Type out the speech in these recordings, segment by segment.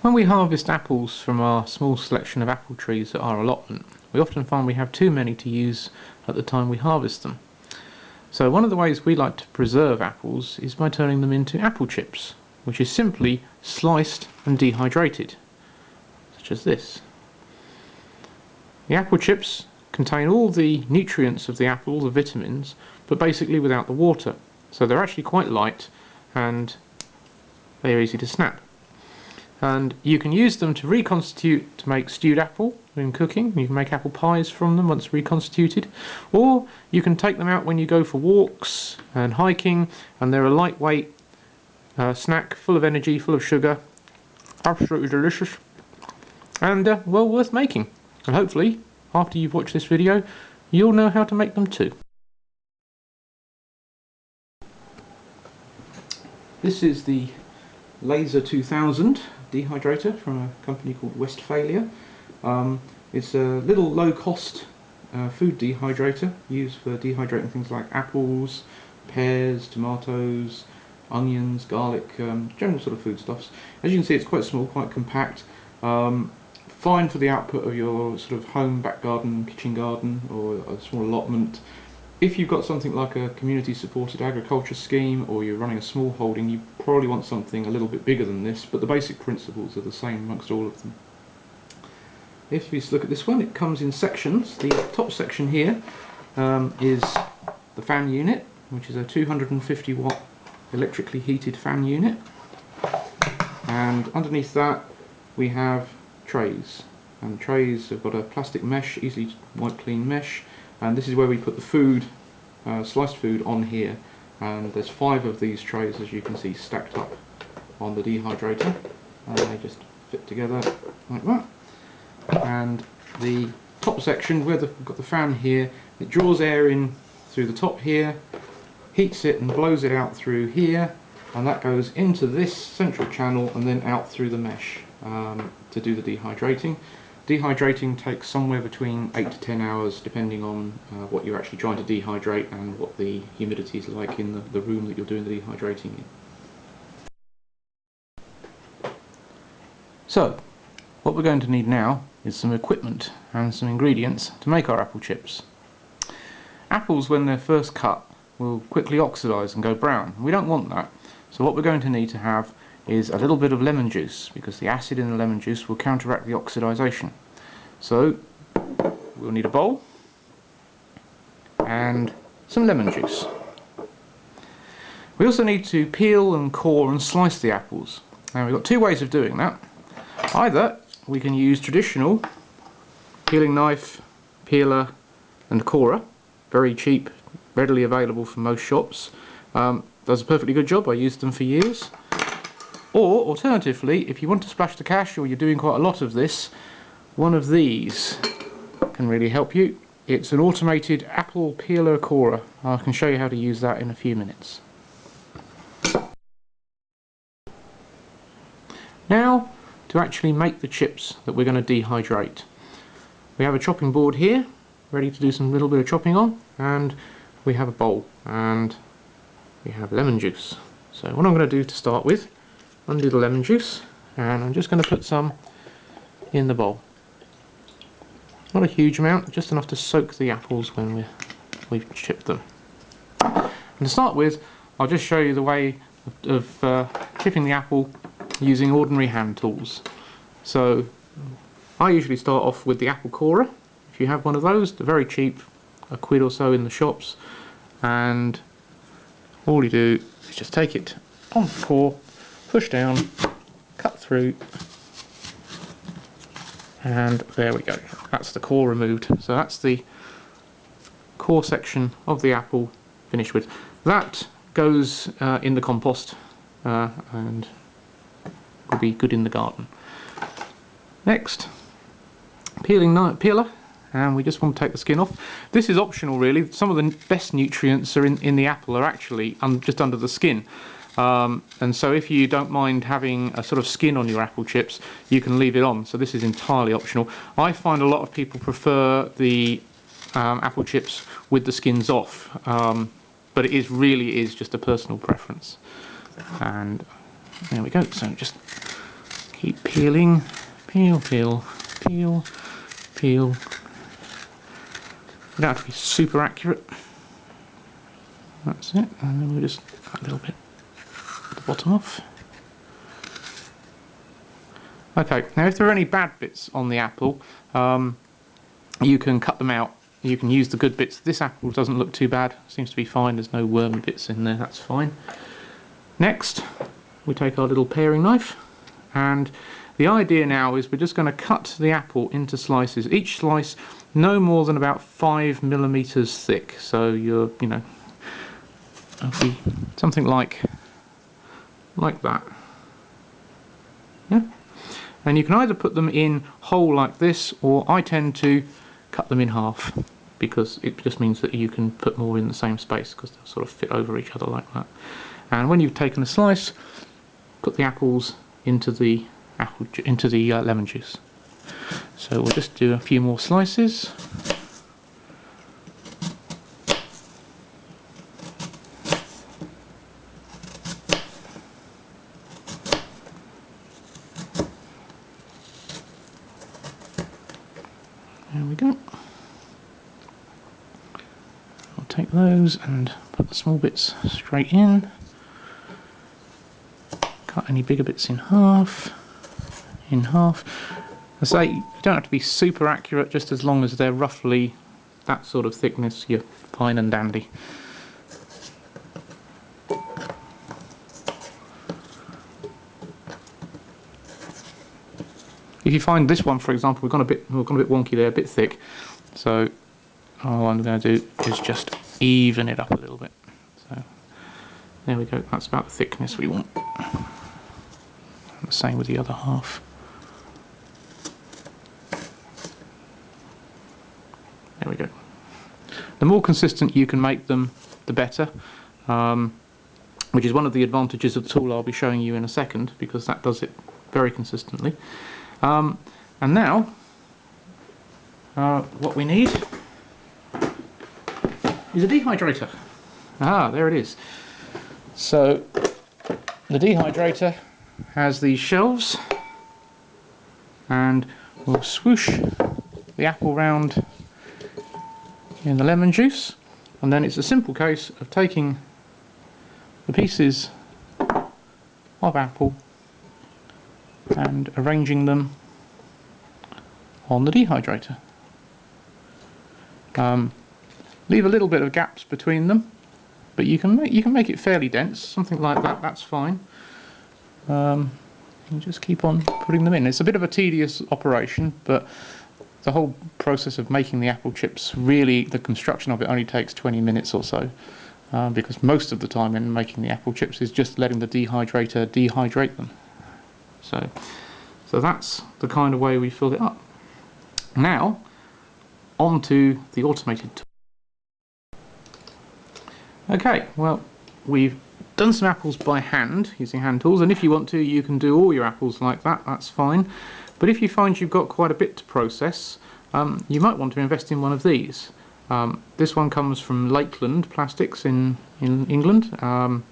When we harvest apples from our small selection of apple trees at our allotment, we often find we have too many to use at the time we harvest them. So one of the ways we like to preserve apples is by turning them into apple chips, which is simply sliced and dehydrated, such as this. The apple chips contain all the nutrients of the apple, the vitamins, but basically without the water. So they're actually quite light and they're easy to snap. And you can use them to reconstitute to make stewed apple in cooking. You can make apple pies from them once reconstituted, or you can take them out when you go for walks and hiking, and they're a lightweight snack, full of energy, full of sugar, absolutely delicious, and well worth making. And hopefully after you've watched this video you'll know how to make them too. This is the Laser 2000 dehydrator from a company called Westphalia. It's a little low-cost food dehydrator used for dehydrating things like apples, pears, tomatoes, onions, garlic, general sort of foodstuffs. As you can see, it's quite small, quite compact. Fine for the output of your sort of home, back garden, kitchen garden, or a small allotment. If you've got something like a community-supported agriculture scheme, or you're running a small holding, you probably want something a little bit bigger than this, but the basic principles are the same amongst all of them. If you just look at this one, it comes in sections. The top section here is the fan unit, which is a 250 watt electrically heated fan unit, and underneath that we have trays, and the trays have got a plastic mesh, easily wipe clean mesh, and this is where we put the food, sliced food, on here. And there's 5 of these trays, as you can see, stacked up on the dehydrator, and they just fit together like that. And the top section, where we've got the fan here, it draws air in through the top here, heats it and blows it out through here, and that goes into this central channel and then out through the mesh to do the dehydrating. Dehydrating takes somewhere between 8 to 10 hours, depending on what you're actually trying to dehydrate and what the humidity is like in the room that you're doing the dehydrating in. So, what we're going to need now is some equipment and some ingredients to make our apple chips. Apples, when they're first cut, will quickly oxidise and go brown. We don't want that, so what we're going to need to have is a little bit of lemon juice, because the acid in the lemon juice will counteract the oxidisation. So we'll need a bowl and some lemon juice. We also need to peel and core and slice the apples. Now we've got 2 ways of doing that. Either we can use traditional peeling knife, peeler and corer, very cheap, readily available from most shops. Does a perfectly good job, I used them for years. Or alternatively, if you want to splash the cash, or you're doing quite a lot of this, one of these can really help you. It's an automated apple peeler corer. I can show you how to use that in a few minutes. Now to actually make the chips that we're going to dehydrate. We have a chopping board here, ready to do some little bit of chopping on, and we have a bowl, and we have lemon juice. So what I'm going to do to start with, undo the lemon juice, and I'm just going to put some in the bowl. Not a huge amount, just enough to soak the apples when we've chipped them. And to start with, I'll just show you the way of chipping the apple using ordinary hand tools. So I usually start off with the apple corer. If you have one of those, they're very cheap, £1 or so in the shops, and all you do is just take it on the core, push down, cut through, and there we go. That's the core removed. So that's the core section of the apple finished with. That goes in the compost and will be good in the garden. Next, peeler, and we just want to take the skin off. This is optional really. Some of the best nutrients are in the apple are actually just under the skin. And so if you don't mind having a sort of skin on your apple chips, you can leave it on. So this is entirely optional. I find a lot of people prefer the apple chips with the skins off, but it really is just a personal preference. And there we go. So just keep peeling, peel, peel, peel, peel. You don't have to be super accurate. That's it, and then we'll just cut a little bit at the bottom off. Okay, now if there are any bad bits on the apple, you can cut them out. You can use the good bits. This apple doesn't look too bad, seems to be fine, there's no wormy bits in there, that's fine. Next, we take our little paring knife, and the idea now is we're just going to cut the apple into slices. Each slice no more than about 5 millimeters thick, so you're, you know, something like that. Yeah. And you can either put them in whole like this, or I tend to cut them in half, because it just means that you can put more in the same space, because they'll sort of fit over each other like that. And when you've taken a slice, put the apples into the lemon juice. So we'll just do a few more slices. There we go. I'll take those and put the small bits straight in. Cut any bigger bits in half. I say you don't have to be super accurate, just as long as they're roughly that sort of thickness, you're fine and dandy. If you find this one, for example, we've gone a bit wonky there, a bit thick, so all I'm going to do is just even it up a little bit. So there we go, that's about the thickness we want. And the same with the other half. There we go. The more consistent you can make them, the better, which is one of the advantages of the tool I'll be showing you in a second, because that does it very consistently. And now, what we need is a dehydrator. Ah, there it is. So, the dehydrator has these shelves, and we'll swoosh the apple round in the lemon juice, and then it's a simple case of taking the pieces of apple and arranging them on the dehydrator. Leave a little bit of gaps between them, but you can make it fairly dense, something like that. That's fine. You just keep on putting them in. It's a bit of a tedious operation, but the whole process of making the apple chips, really, the construction of it only takes 20 minutes or so, because most of the time in making the apple chips is just letting the dehydrator dehydrate them. So that's the kind of way we fill it up. Now, on to the automated tool. Okay, well, we've done some apples by hand, using hand tools, and if you want to, you can do all your apples like that, that's fine. But if you find you've got quite a bit to process, you might want to invest in one of these. This one comes from Lakeland Plastics in England, and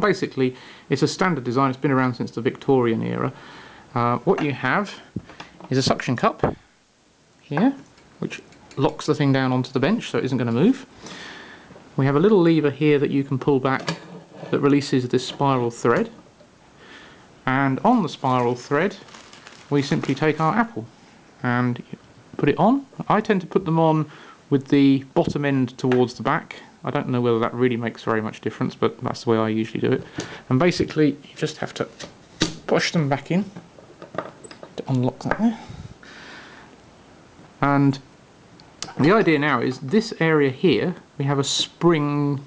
basically it's a standard design. It's been around since the Victorian era. What you have is a suction cup here, which locks the thing down onto the bench so it isn't going to move. We have a little lever here that you can pull back that releases this spiral thread, and on the spiral thread we simply take our apple and put it on. I tend to put them on with the bottom end towards the back. I don't know whether that really makes very much difference, but that's the way I usually do it. And basically you just have to push them back in to unlock that there. And the idea now is this area here, we have a spring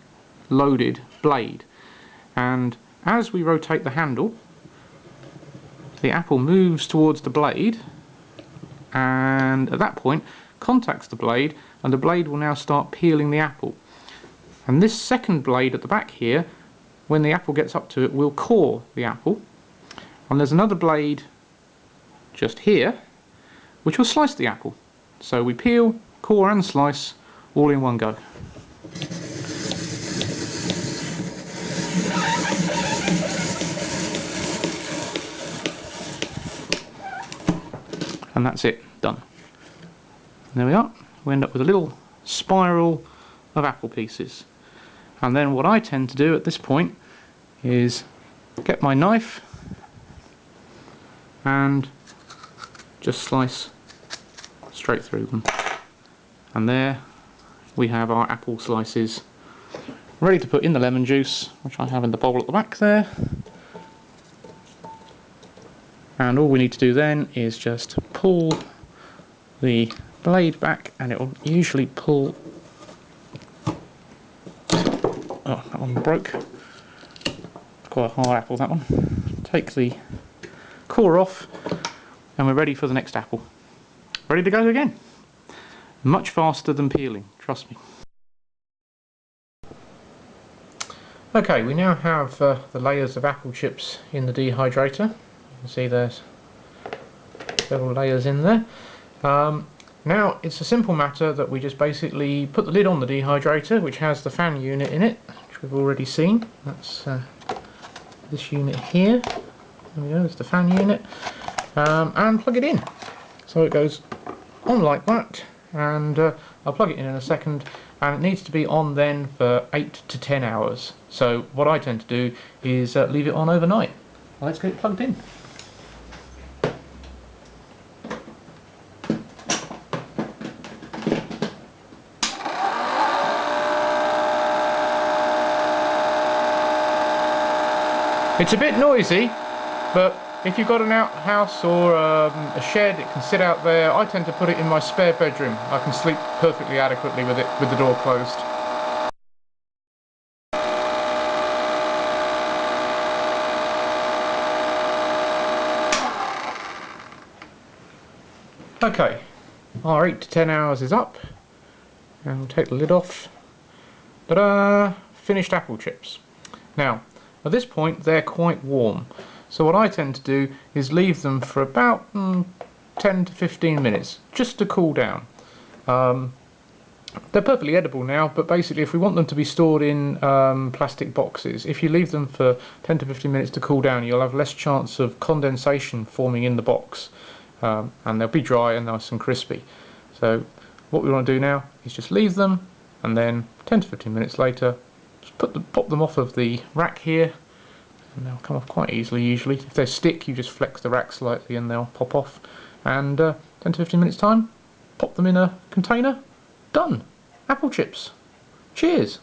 loaded blade, and as we rotate the handle, the apple moves towards the blade, and at that point contacts the blade, and the blade will now start peeling the apple. And this second blade at the back here, when the apple gets up to it, will core the apple. And there's another blade just here which will slice the apple. So we peel, core and slice all in one go. and that's it, done. And there we are. We end up with a little spiral of apple pieces. And then what I tend to do at this point is get my knife and just slice straight through them. And there we have our apple slices ready to put in the lemon juice, which I have in the bowl at the back there. And all we need to do then is just pull the blade back, and it will usually pull... Oh, that one broke. It's quite a hard apple, that one. Take the core off, and we're ready for the next apple. Ready to go again. Much faster than peeling, trust me. Okay, we now have the layers of apple chips in the dehydrator. You can see there's several layers in there. Now it's a simple matter that we just basically put the lid on the dehydrator, which has the fan unit in it, which we've already seen. That's this unit here. There we go, there's the fan unit. And plug it in. So it goes on like that, and I'll plug it in a second, and it needs to be on then for 8 to 10 hours. So what I tend to do is leave it on overnight. Well, let's get it plugged in. It's a bit noisy, but if you've got an outhouse or a shed, it can sit out there. I tend to put it in my spare bedroom. I can sleep perfectly adequately with it, with the door closed. Okay, our 8 to 10 hours is up, and we'll take the lid off. Ta-da! Finished apple chips. Now, at this point they're quite warm, so what I tend to do is leave them for about 10 to 15 minutes, just to cool down. They're perfectly edible now, but basically if we want them to be stored in plastic boxes, if you leave them for 10 to 15 minutes to cool down, you'll have less chance of condensation forming in the box, and they'll be dry and nice and crispy. So what we want to do now is just leave them, and then 10 to 15 minutes later, just pop them off of the rack here, and they'll come off quite easily usually. If they stick, you just flex the rack slightly and they'll pop off. And 10 to 15 minutes time, pop them in a container. Done! Apple chips. Cheers!